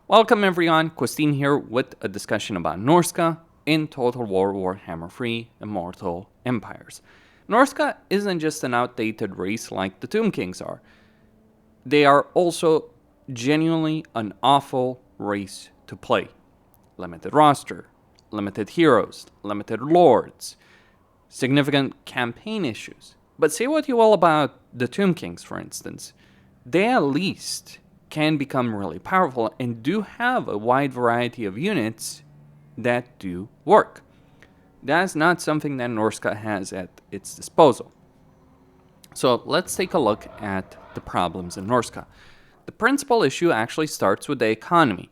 Welcome everyone, Christine here with a discussion about Norsca in Total War Warhammer 3 Immortal Empires. Norsca isn't just an outdated race like the Tomb Kings are. They are also genuinely an awful race to play. Limited roster, limited heroes, limited lords, significant campaign issues. But say what you will about the Tomb Kings, for instance. They at least can become really powerful and do have a wide variety of units that do work. That's not something that Norsca has at its disposal. So let's take a look at the problems in Norsca. The principal issue actually starts with the economy.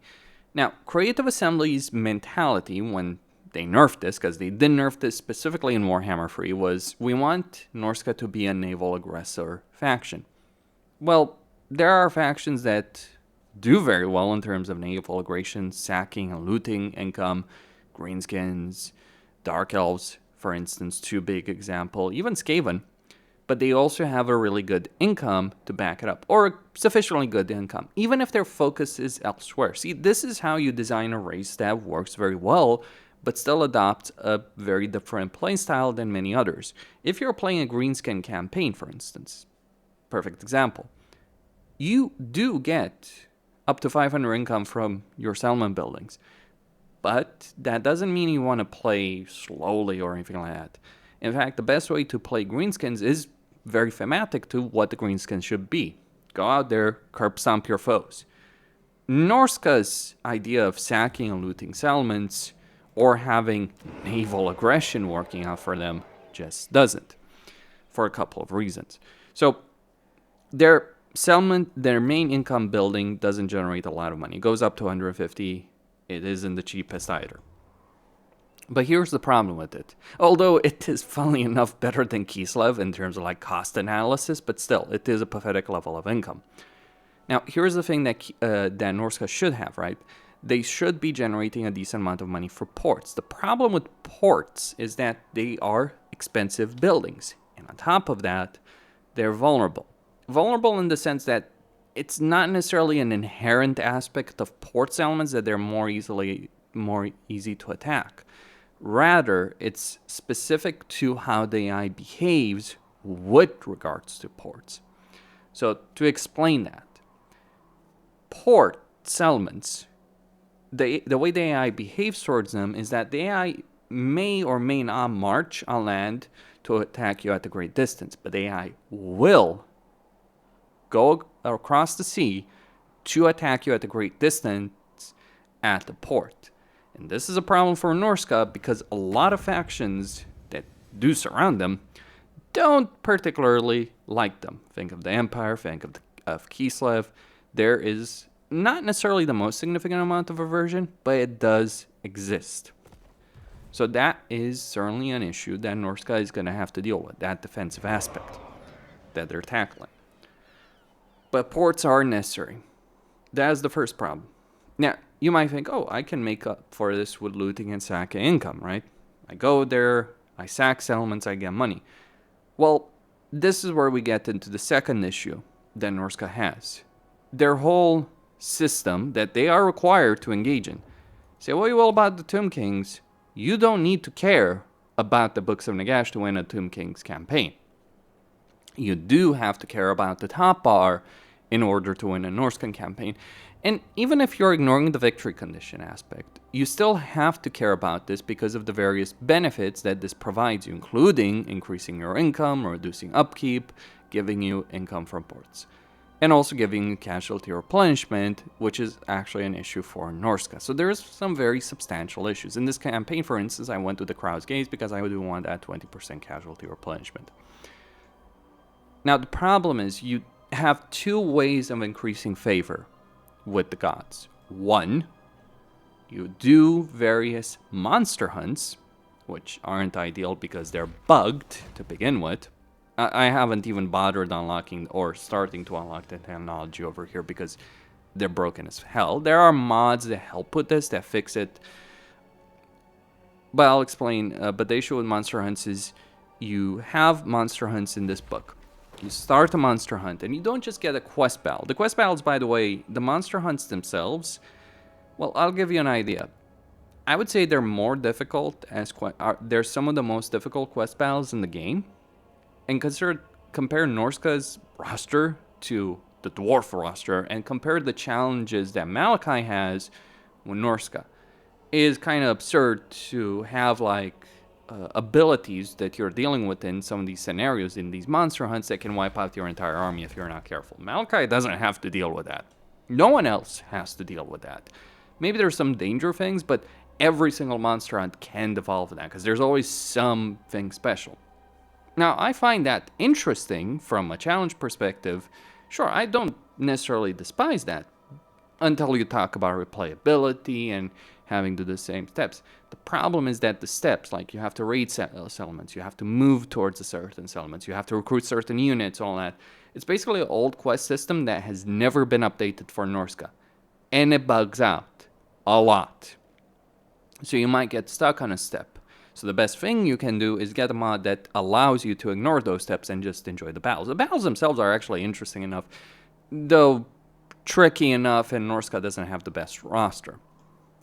Now, Creative Assembly's mentality when they nerfed this, because they did nerf this specifically in Warhammer 3, was we want Norsca to be a naval aggressor faction. Well, there are factions that do very well in terms of naval aggression, sacking and looting income, greenskins, dark elves, for instance, two big example, even Skaven, but they also have a really good income to back it up, or sufficiently good income, even if their focus is elsewhere. See, this is how you design a race that works very well, but still adopts a very different playstyle than many others. If you're playing a greenskin campaign, for instance, perfect example, you do get up to 500 income from your settlement buildings. But that doesn't mean you want to play slowly or anything like that. In fact, the best way to play greenskins is very thematic to what the greenskins should be. Go out there, curb stomp your foes. Norsca's idea of sacking and looting settlements or having naval aggression working out for them just doesn't, for a couple of reasons. So their main income building doesn't generate a lot of money. It goes up to 150. It isn't the cheapest either. But here's the problem with it. Although it is, funnily enough, better than Kislev in terms of like cost analysis, but still, it is a pathetic level of income. Now, here's the thing that Norsca should have, right? They should be generating a decent amount of money for ports. The problem with ports is that they are expensive buildings. And on top of that, they're vulnerable. Vulnerable in the sense that it's not necessarily an inherent aspect of port settlements that they're more easy to attack. Rather, it's specific to how the AI behaves with regards to ports. So to explain that, port settlements, the way the AI behaves towards them is that the AI may or may not march on land to attack you at a great distance, but the AI will go across the sea to attack you at a great distance at the port. And this is a problem for Norsca because a lot of factions that do surround them don't particularly like them. Think of the Empire, think of Kislev. There is not necessarily the most significant amount of aversion, but it does exist. So that is certainly an issue that Norsca is going to have to deal with, that defensive aspect that they're tackling. But ports are necessary. That's the first problem. Now, you might think, oh, I can make up for this with looting and sacking income, right? I go there, I sack settlements, I get money. Well, this is where we get into the second issue that Norsca has. Their whole system that they are required to engage in. Say what you will about the Tomb Kings, you don't need to care about the Books of Nagash to win a Tomb Kings campaign. You do have to care about the top bar in order to win a Norscan campaign. And even if you're ignoring the victory condition aspect, you still have to care about this because of the various benefits that this provides you, including increasing your income, reducing upkeep, giving you income from ports, and also giving you casualty replenishment, which is actually an issue for Norsca. So there's some very substantial issues. In this campaign, for instance, I went to the Crow's Gaze because I do want that 20% casualty replenishment. Now, the problem is you have two ways of increasing favor with the gods. One, you do various monster hunts, which aren't ideal because they're bugged to begin with. I haven't even bothered unlocking or starting to unlock the technology over here because they're broken as hell. There are mods that help with this, that fix it. But I'll explain. But the issue with monster hunts is you have monster hunts in this book. You start a monster hunt, and you don't just get a quest battle. The quest battles, by the way, the monster hunts themselves Well, I'll give you an idea. I would say they're more difficult as they're some of the most difficult quest battles in the game. And compare Norsca's roster to the dwarf roster, and compare the challenges that Malachi has with Norsca. It is kind of absurd to have like abilities that you're dealing with in some of these scenarios in these monster hunts that can wipe out your entire army if you're not careful. Malachi doesn't have to deal with that. No one else has to deal with that. Maybe there's some danger things, but every single monster hunt can devolve that because there's always something special. Now, I find that interesting from a challenge perspective. Sure, I don't necessarily despise that until you talk about replayability and having to do the same steps. The problem is that the steps, like you have to raid settlements, you have to move towards a certain settlements, you have to recruit certain units, all that. It's basically an old quest system that has never been updated for Norsca. And it bugs out a lot. So you might get stuck on a step. So the best thing you can do is get a mod that allows you to ignore those steps and just enjoy the battles. The battles themselves are actually interesting enough, though tricky enough, and Norsca doesn't have the best roster.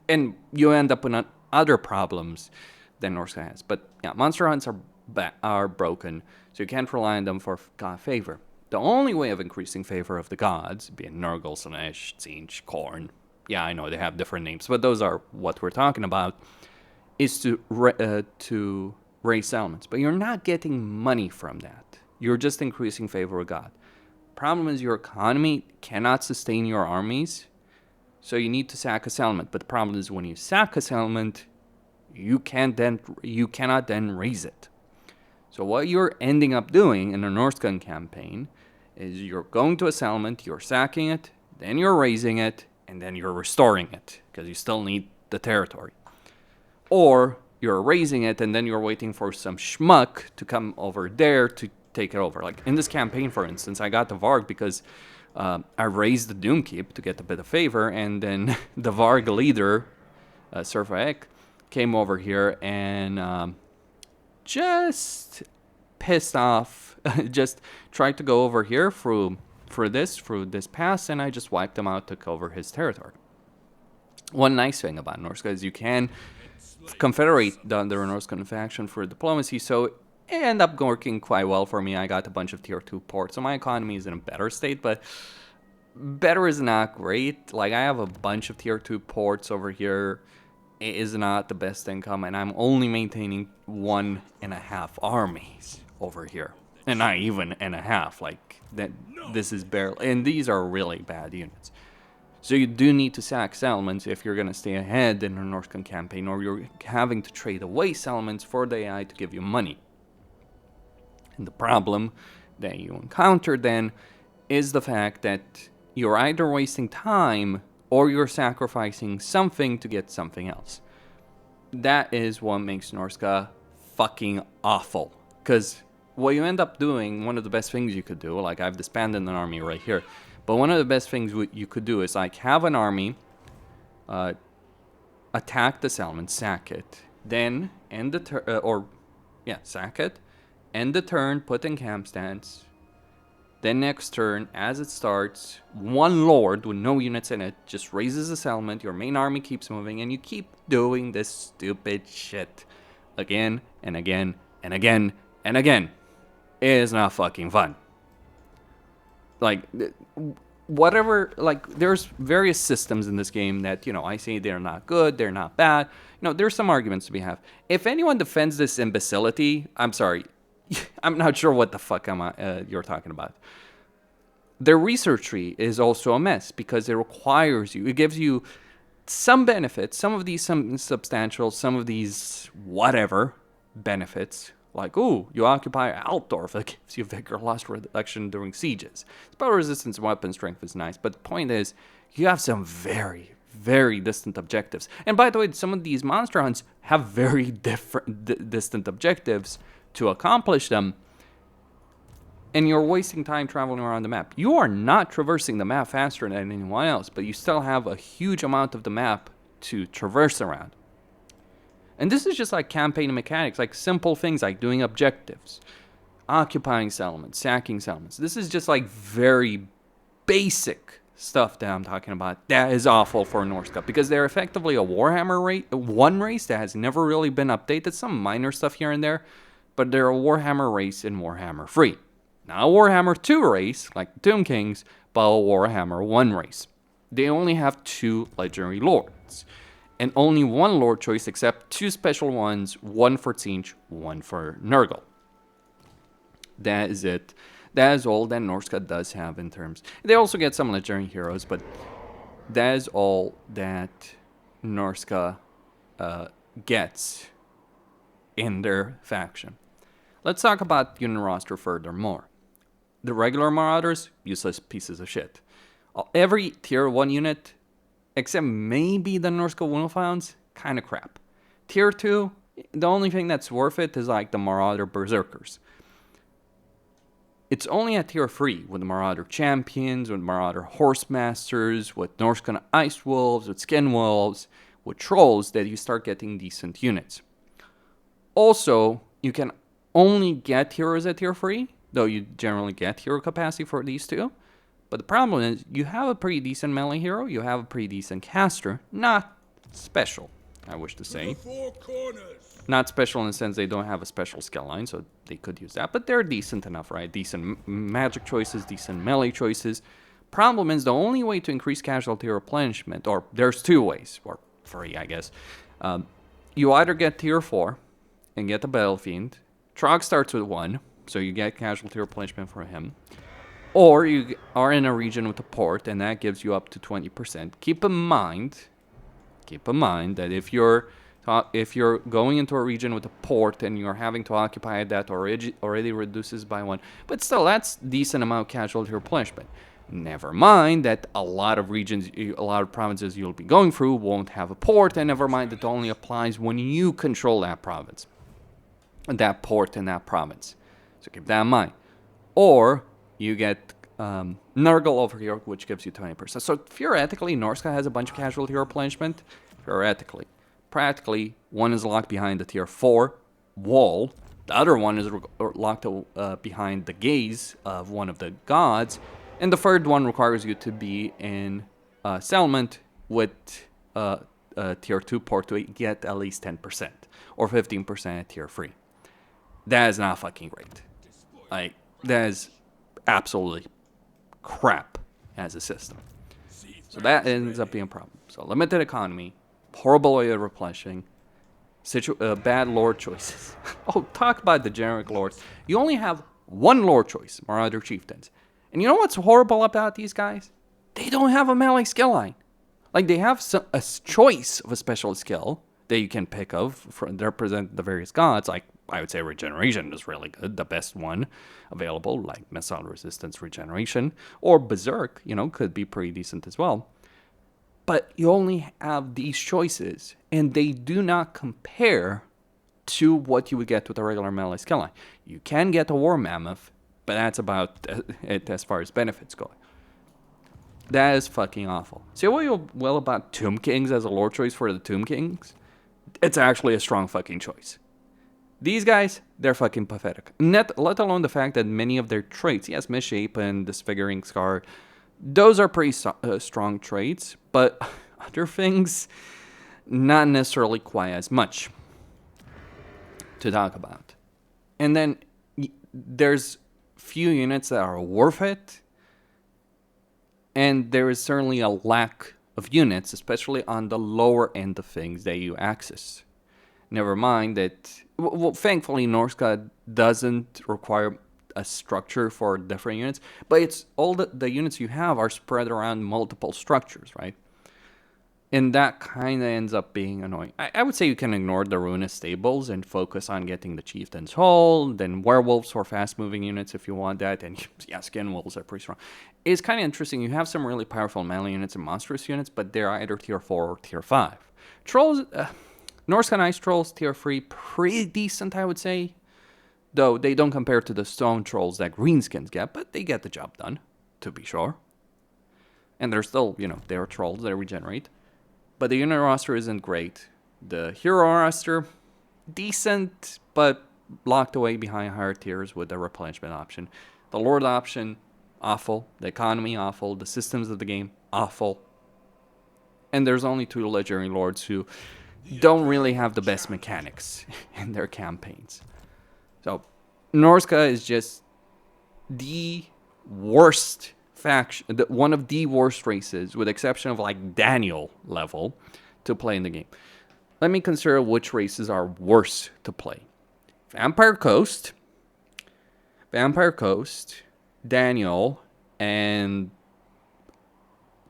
And you end up with other problems than Norsca has. But yeah, monster hunts are broken, so you can't rely on them for god favor. The only way of increasing favor of the gods, being Nurgle, Slanesh, Tzeentch, Khorne, yeah, I know they have different names, but those are what we're talking about, is to raise settlements. But you're not getting money from that. You're just increasing favor of God. Problem is your economy cannot sustain your armies, so you need to sack a settlement. But the problem is when you sack a settlement, you cannot then raise it. So what you're ending up doing in a Norscan campaign is you're going to a settlement, you're sacking it, then you're raising it, and then you're restoring it, because you still need the territory. Or you're raising it, and then you're waiting for some schmuck to come over there to take it over. Like in this campaign, for instance, I got the Varg because I raised the Doomkeep to get a bit of favor, and then the Varg leader, Surfaek, came over here and just pissed off, just tried to go over here through this pass, and I just wiped him out, took over his territory. One nice thing about Norsca is you can confederate under a Norscan faction for diplomacy, so it ended up working quite well for me. I got a bunch of tier 2 ports, so my economy is in a better state, but better is not great. Like, I have a bunch of tier 2 ports over here. It is not the best income, and I'm only maintaining 1.5 armies over here. And not even and a half, like, that. This is barely, and these are really bad units. So you do need to sack settlements if you're going to stay ahead in a Norscan campaign, or you're having to trade away settlements for the AI to give you money. And the problem that you encounter then is the fact that you're either wasting time or you're sacrificing something to get something else. That is what makes Norsca fucking awful. Because what you end up doing, one of the best things you could do, like I've disbanded an army right here, but one of the best things you could do is like have an army, attack the settlement, sack it, then end the turn, sack it, end the turn, put in camp stance. Then next turn, as it starts, one lord with no units in it just raises a settlement, your main army keeps moving, and you keep doing this stupid shit again and again and again and again. It is not fucking fun. Like, whatever, like, there's various systems in this game that, I say they're not good, they're not bad. There's some arguments to be had. If anyone defends this imbecility, I'm sorry. I'm not sure what the fuck you're talking about. Their research tree is also a mess because it requires you. It gives you some benefits, some of these some substantial, some of these whatever benefits. Like, ooh, you occupy Altdorf. That gives you vigor loss reduction during sieges. Spell resistance and weapon strength is nice. But the point is, you have some very, very distant objectives. And by the way, some of these monster hunts have very different distant objectives to accomplish them, and you're wasting time traveling around the map. You are not traversing the map faster than anyone else, but you still have a huge amount of the map to traverse around. And this is just like campaign mechanics, like simple things like doing objectives, occupying settlements, sacking settlements. This is just like very basic stuff that I'm talking about that is awful for Norsca, because they're effectively a Warhammer 1 race that has never really been updated. Some minor stuff here and there, but they're a Warhammer race in Warhammer 3. Not a Warhammer 2 race like the Tomb Kings, but a Warhammer 1 race. They only have 2 legendary lords, and only 1 lord choice except 2 special ones, 1 for Tzeentch, 1 for Nurgle. That is it. That is all that Norsca does have in terms. They also get some legendary heroes, but that is all that Norsca gets in their faction. Let's talk about unit roster furthermore. The regular Marauders, useless pieces of shit. Every tier 1 unit, except maybe the Norsca Wolfhounds, kind of crap. Tier 2, the only thing that's worth it is like the Marauder Berserkers. It's only at tier 3 with the Marauder Champions, with Marauder Horsemasters, with Norscan Ice Wolves, with Skin Wolves, with Trolls that you start getting decent units. Also, you can only get heroes at tier 3, though you generally get hero capacity for these two. But the problem is, you have a pretty decent melee hero, you have a pretty decent caster, not special, I wish to say. Not special in the sense they don't have a special skill line, so they could use that, but they're decent enough, right? Decent magic choices, decent melee choices. Problem is, the only way to increase casualty replenishment, or there's 2 ways, or 3, I guess. You either get tier 4 and get the Battle Fiend. Trog starts with 1, so you get casualty replenishment from him. Or you are in a region with a port, and that gives you up to 20%. Keep in mind that if you're going into a region with a port and you're having to occupy that already reduces by 1, but still that's decent amount of casualty replenishment. Never mind that a lot of provinces you'll be going through won't have a port, and never mind that only applies when you control that province, that port in that province. So keep that in mind. Or you get Nurgle over here, which gives you 20%. So theoretically, Norsca has a bunch of casualty replenishment. Theoretically. Practically, one is locked behind the tier 4 wall. The other one is locked behind the gaze of one of the gods. And the third one requires you to be in settlement with tier 2 port to get at least 10%. Or 15% at tier 3. That is not fucking great. Like, that is absolutely crap as a system. So that ends up being a problem. So limited economy, horrible way of replenishing, bad lord choices. Oh, talk about the generic lords. You only have 1 lord choice, Marauder Chieftains. And you know what's horrible about these guys? They don't have a melee skill line. Like, they have a choice of a special skill that you can pick of to represent the various gods. Like, I would say Regeneration is really good, the best one available, like Missile Resistance Regeneration. Or Berserk, could be pretty decent as well. But you only have these choices, and they do not compare to what you would get with a regular melee skill line. You can get a War Mammoth, but that's about it as far as benefits go. That is fucking awful. See what you will about Tomb Kings as a lore choice for the Tomb Kings? It's actually a strong fucking choice. These guys, they're fucking pathetic. Let alone the fact that many of their traits, yes, Misshapen, Disfiguring Scar, those are pretty strong traits, but other things, not necessarily quite as much to talk about. And then there's few units that are worth it, and there is certainly a lack of units, especially on the lower end of things that you access. Never mind that, thankfully Norsca doesn't require a structure for different units, but it's all the units you have are spread around multiple structures, right? And that kind of ends up being annoying. I would say you can ignore the Ruinous Stables and focus on getting the Chieftain's Hall, then Werewolves for fast-moving units if you want that, and yeah, Skin Wolves are pretty strong. It's kind of interesting. You have some really powerful melee units and monstrous units, but they're either tier 4 or tier 5. Trolls, Norscan Ice Trolls, tier 3, pretty decent, I would say. Though they don't compare to the Stone Trolls that Greenskins get, but they get the job done, to be sure. And they're still, they're trolls, they regenerate. But the unit roster isn't great. The hero roster, decent, but locked away behind higher tiers with the replenishment option. The Lord option, awful. The economy, awful. The systems of the game, awful. And there's only 2 legendary lords who don't really have the best mechanics in their campaigns. So, Norsca is just the worst faction, one of the worst races, with the exception of like Daniel level, to play in the game. Let me consider which races are worse to play. Vampire Coast, Daniel, and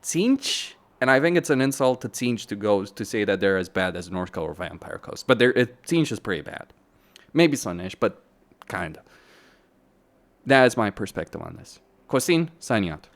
Tzeentch. And I think it's an insult to Tzeentch to say that they're as bad as Norsca or Vampire Coast. But Tzeentch is pretty bad. Maybe Slaanesh, but kinda. That is my perspective on this. Costin, signing out.